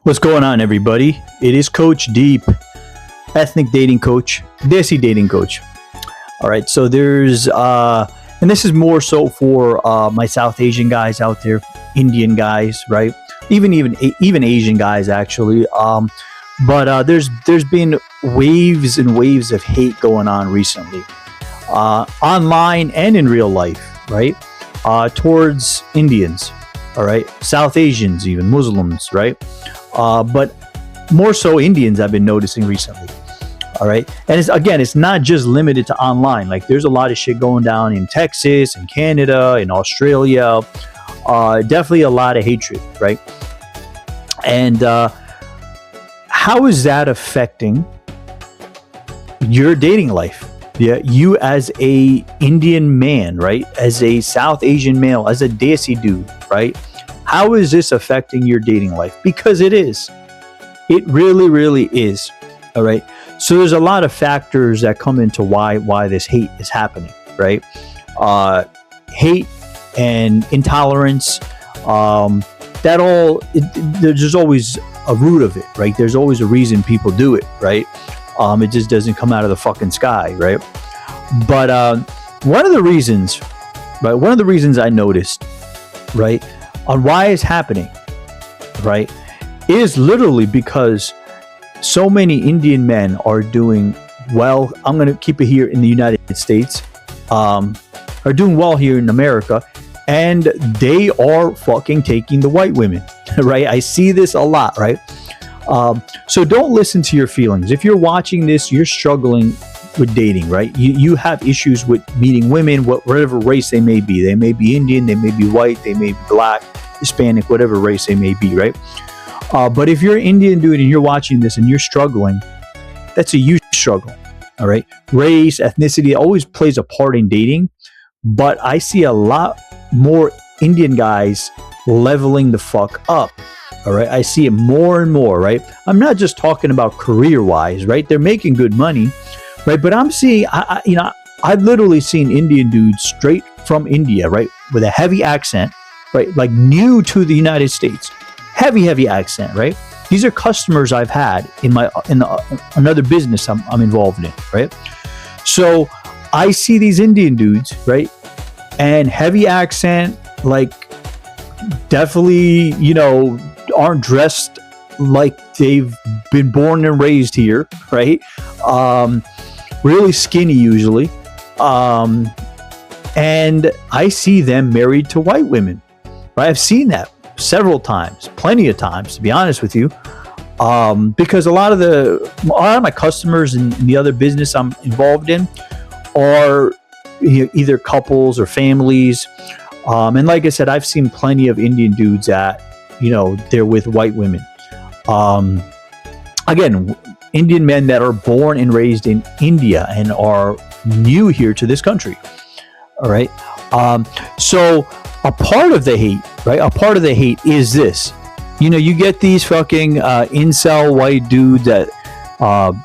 What's going on, everybody? It is Coach Deep, ethnic dating coach, desi dating coach. All right, so and this is more so for my South Asian guys out there, Indian guys, right? Even Asian guys actually. But there's been waves and waves of hate going on recently, online and in real life, right? Towards Indians, all right, South Asians, even Muslims, right? But more so Indians I've been noticing recently. All right. And it's not just limited to online. Like there's a lot of shit going down in Texas and Canada and Australia. Definitely a lot of hatred, right? And how is that affecting your dating life? Yeah, you as a Indian man, right? As a South Asian male, as a desi dude, right? How is this affecting your dating life? Because it is. It really, really is. All right. So there's a lot of factors that come into why this hate is happening, right? Hate and intolerance. There's always a root of it, right? There's always a reason people do it, right? It just doesn't come out of the fucking sky, right? But one of the reasons I noticed, right, on why it's happening, right, is literally because so many Indian men are doing well. I'm going to keep it here in the United States, are doing well here in America, and they are fucking taking the white women, right? I see this a lot, right? So don't listen to your feelings. If you're watching this, you're struggling with dating, right? You have issues with meeting women, whatever race they may be. They may be Indian, they may be white, they may be black, Hispanic, whatever race they may be, right? But if you're an Indian dude and you're watching this and you're struggling, that's a huge struggle, all right? Race, ethnicity always plays a part in dating, but I see a lot more Indian guys leveling the fuck up, all right? I see it more and more, right? I'm not just talking about career-wise, right? They're making good money, right? But I'm seeing, I've literally seen Indian dudes straight from India, right? With a heavy accent, right? Like new to the United States. Heavy accent, right? These are customers I've had in another business I'm involved in, right? So I see these Indian dudes, right? And heavy accent, like definitely, aren't dressed like they've been born and raised here, right? Really skinny usually. And I see them married to white women, right? I've seen that several times, plenty of times, to be honest with you, because a lot of my customers in the other business I'm involved in are either couples or families, and like I said, I've seen plenty of Indian dudes that they're with white women. Again, Indian men that are born and raised in India and are new here to this country. All right, so. A part of the hate, right? A part of the hate is this. You get these fucking incel white dudes that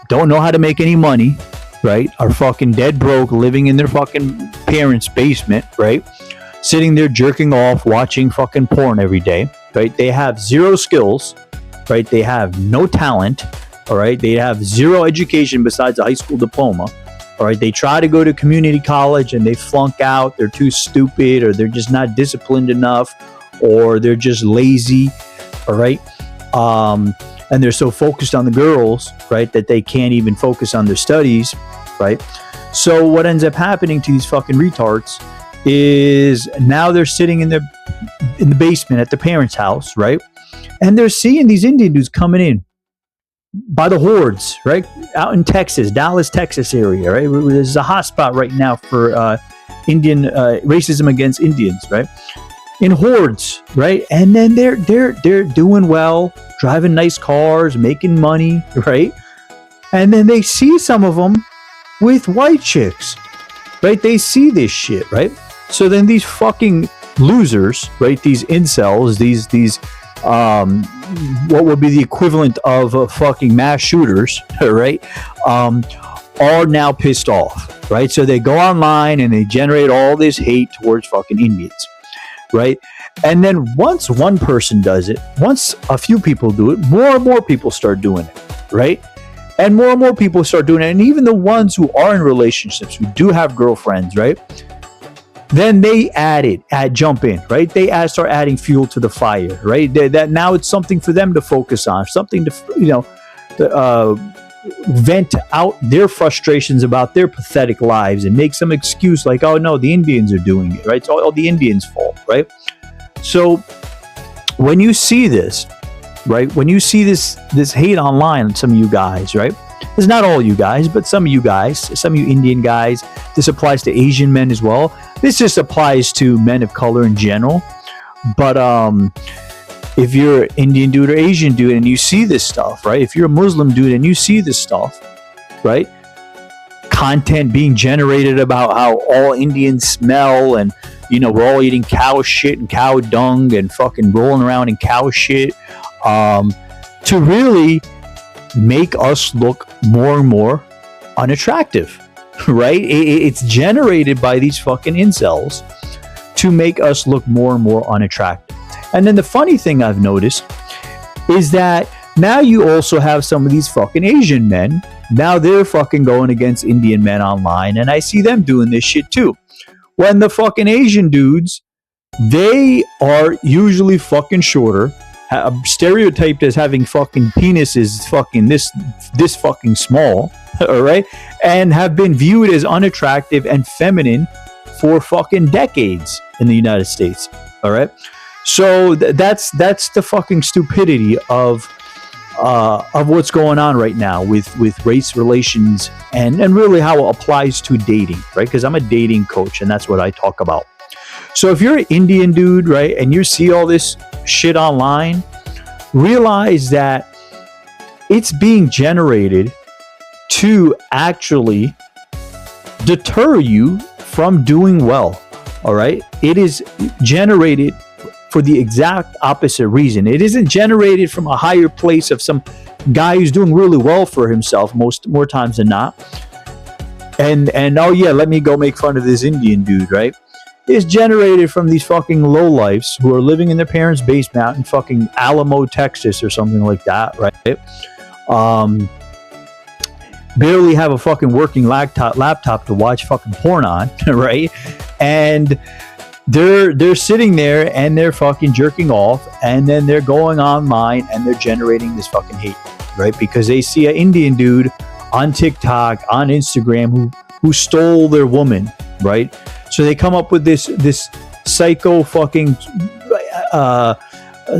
don't know how to make any money, right? Are fucking dead broke, living in their fucking parents' basement, right? Sitting there jerking off, watching fucking porn every day, right? They have zero skills, right? They have no talent, all right? They have zero education besides a high school diploma. All right, they try to go to community college and they flunk out. They're too stupid, or they're just not disciplined enough, or they're just lazy. All right, and they're so focused on the girls, right, that they can't even focus on their studies, right? So what ends up happening to these fucking retards is now they're sitting in the basement at the parents' house, right, and they're seeing these Indian dudes coming in by the hordes, right? Out in Texas, Dallas, Texas area, right? There's a hotspot right now for Indian racism against Indians, right? In hordes, right? And then they're doing well, driving nice cars, making money, right? And then they see some of them with white chicks, right? They see this shit, right? So then these fucking losers, right? These incels, these what would be the equivalent of fucking mass shooters, right? Are now pissed off, right? So they go online and they generate all this hate towards fucking Indians, right? And then once one person does it, once a few people do it, more and more people start doing it, right? And more people start doing it. And even the ones who are in relationships, who do have girlfriends, right? Then they jump in, right? They start adding fuel to the fire, right? That now it's something for them to focus on, something to, vent out their frustrations about their pathetic lives and make some excuse like, oh no, the Indians are doing it, right? It's all the Indians' fault, right? So when you see this, right? When you see this hate online, some of you guys, right? It's not all you guys, but some of you guys, some of you Indian guys. This applies to Asian men as well. This just applies to men of color in general. But if you're an Indian dude or Asian dude and you see this stuff, right? If you're a Muslim dude and you see this stuff, right? Content being generated about how all Indians smell and, we're all eating cow shit and cow dung and fucking rolling around in cow shit, to really make us look more and more unattractive, right? It's generated by these fucking incels to make us look more and more unattractive. And then the funny thing I've noticed is that now you also have some of these fucking Asian men. Now they're fucking going against Indian men online, and I see them doing this shit too. When the fucking Asian dudes, they are usually fucking shorter, stereotyped as having fucking penises fucking this fucking small, all right, and have been viewed as unattractive and feminine for fucking decades in the United States, all right. So that's the fucking stupidity of what's going on right now with race relations and really how it applies to dating, right? Because I'm a dating coach and that's what I talk about. So if you're an Indian dude, right, and you see all this shit online, realize that it's being generated to actually deter you from doing well, all right? It is generated for the exact opposite reason. It isn't generated from a higher place of some guy who's doing really well for himself more times than not. And oh yeah, let me go make fun of this Indian dude, right? It's generated from these fucking lowlifes who are living in their parents' basement in fucking Alamo, Texas or something like that, right? Barely have a fucking working laptop to watch fucking porn on, right? And they're sitting there and they're fucking jerking off, and then they're going online and they're generating this fucking hate, right? Because they see an Indian dude on TikTok, on Instagram who stole their woman, right? So they come up with this psycho fucking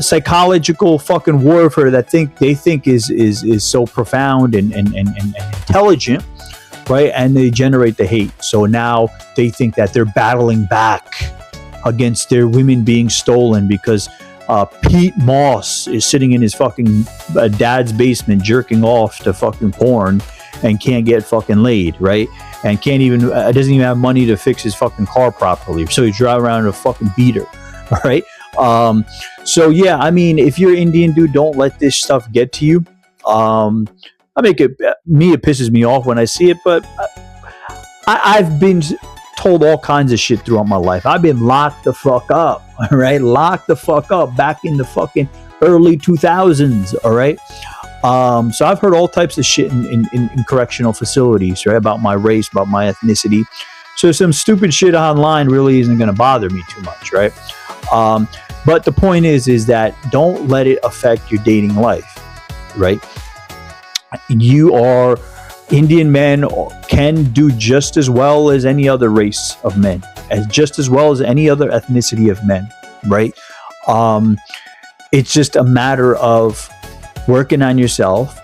psychological fucking warfare that they think is so profound and intelligent, right? And they generate the hate. So now they think that they're battling back against their women being stolen because Pete Moss is sitting in his fucking dad's basement jerking off to fucking porn and can't get fucking laid, right? And can't even doesn't even have money to fix his fucking car properly, so he's driving around in a fucking beater, all right? So yeah, I mean, if you're Indian dude, don't let this stuff get to you. It pisses me off when I see it, but I've been told all kinds of shit throughout my life. I've been locked the fuck up, all right? Locked the fuck up back in the fucking early 2000s, all right? So I've heard all types of shit in correctional facilities, right? About my race, about my ethnicity. So some stupid shit online really isn't going to bother me too much, right? But the point is that don't let it affect your dating life, right? Indian men can do just as well as any other race of men, just as well as any other ethnicity of men, right? It's just a matter of working on yourself.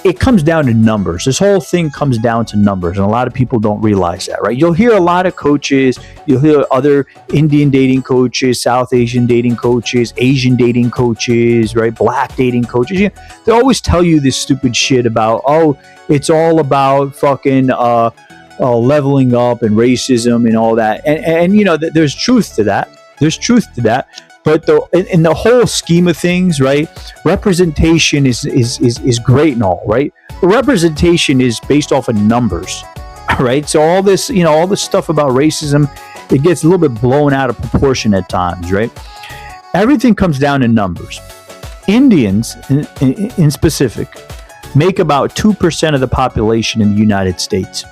It comes down to numbers. This whole thing comes down to numbers, and a lot of people don't realize that, right? You'll hear a lot of coaches, you'll hear other Indian dating coaches, South Asian dating coaches, Asian dating coaches, right? Black dating coaches. They always tell you this stupid shit about, oh, it's all about fucking leveling up and racism and all that. And there's truth to that. There's truth to that. But in the whole scheme of things, right, representation is great and all, right? But representation is based off of numbers, right? So all this stuff about racism it gets a little bit blown out of proportion at times, right? Everything comes down to numbers. Indians, in specific, make about 2% of the population in the United States,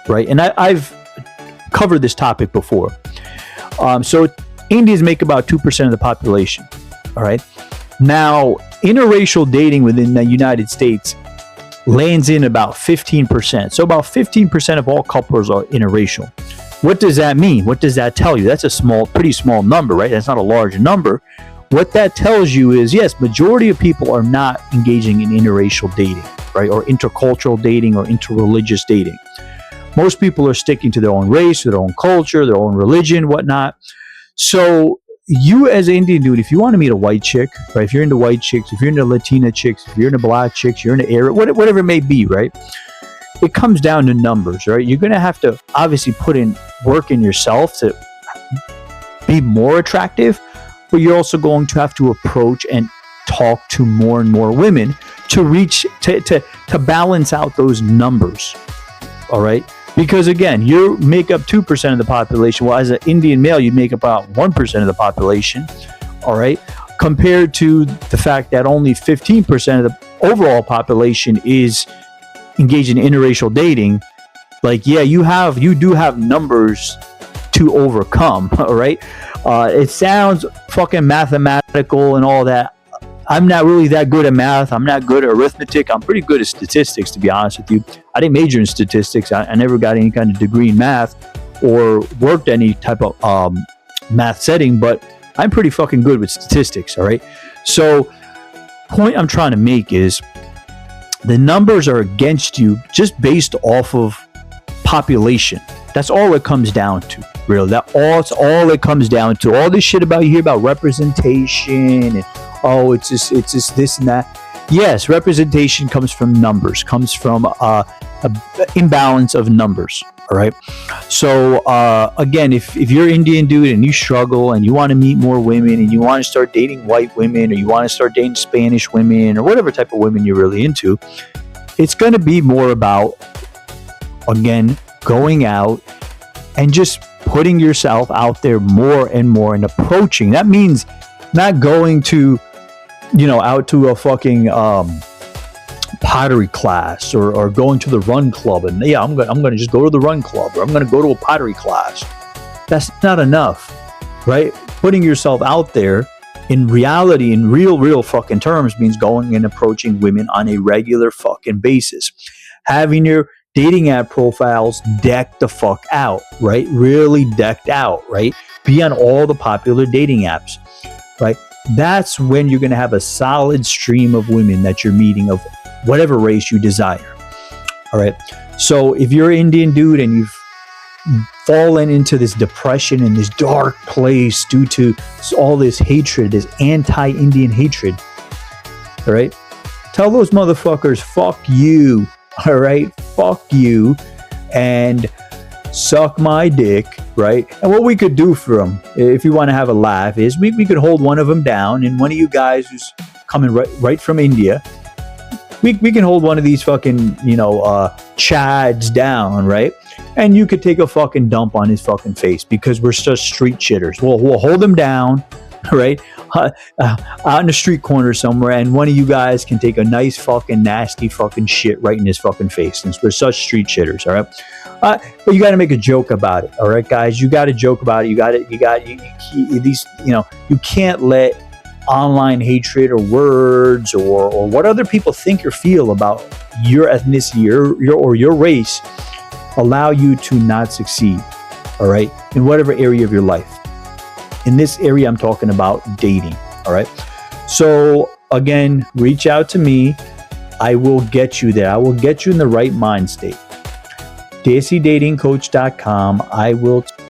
right? And I've covered this topic before. So Indians make about 2% of the population, all right? Now, interracial dating within the United States lands in about 15%. So about 15% of all couples are interracial. What does that mean? What does that tell you? That's a pretty small number, right? That's not a large number. What that tells you is, yes, majority of people are not engaging in interracial dating, right? Or intercultural dating or interreligious dating. Most people are sticking to their own race, their own culture, their own religion, whatnot. So you as an Indian dude, if you want to meet a white chick, right? If you're into white chicks, if you're into Latina chicks, if you're into black chicks, you're into Arab, whatever it may be, right? It comes down to numbers, right? You're going to have to obviously put in work in yourself to be more attractive, but you're also going to have to approach and talk to more and more women to reach, to balance out those numbers, all right? Because again, you make up 2% of the population. Well, as an Indian male, you make up about 1% of the population, all right? Compared to the fact that only 15% of the overall population is engaged in interracial dating. Like, yeah, you do have numbers to overcome, all right? It sounds fucking mathematical and all that. I'm not really that good at math. I'm not good at arithmetic. I'm pretty good at statistics, to be honest with you. I didn't major in statistics. I never got any kind of degree in math or worked any type of math setting, but I'm pretty fucking good with statistics, all right? So, point I'm trying to make is the numbers are against you just based off of population. That's all it comes down to, really. That's all it comes down to. All this shit about you hear about representation and it's just this and that. Yes, representation comes from numbers, comes from a imbalance of numbers. All right. So again, if you're an Indian dude and you struggle and you want to meet more women and you want to start dating white women or you want to start dating Spanish women or whatever type of women you're really into, it's going to be more about, again, going out and just putting yourself out there more and more and approaching. That means not going to, out to a fucking pottery class or going to the run club and I'm going to just go to the run club or I'm going to go to a pottery class. That's not enough, right? Putting yourself out there in reality, in real fucking terms, means going and approaching women on a regular fucking basis. Having your dating app profiles decked the fuck out, right? Really decked out, right? Be on all the popular dating apps, right? That's when you're going to have a solid stream of women that you're meeting of whatever race you desire. All right. So if you're an Indian dude and you've fallen into this depression and this dark place due to all this hatred, this anti-Indian hatred, all right, tell those motherfuckers, fuck you. All right. Fuck you. And suck my dick, right? And what we could do for them, if you want to have a laugh, is we could hold one of them down, and one of you guys who's coming right from India, we can hold one of these fucking, chads down, right? And you could take a fucking dump on his fucking face because we're just street shitters. We'll hold him down, right? Out in the street corner somewhere, and one of you guys can take a nice fucking nasty fucking shit right in his fucking face, since we're such street shitters, all right? But you got to make a joke about it, all right, guys? You got to joke about it. You can't let online hatred or words or what other people think or feel about your ethnicity or your race allow you to not succeed, all right, in whatever area of your life. In this area, I'm talking about dating, all right? So, again, reach out to me. I will get you there. I will get you in the right mind state. DesiDatingCoach.com. I will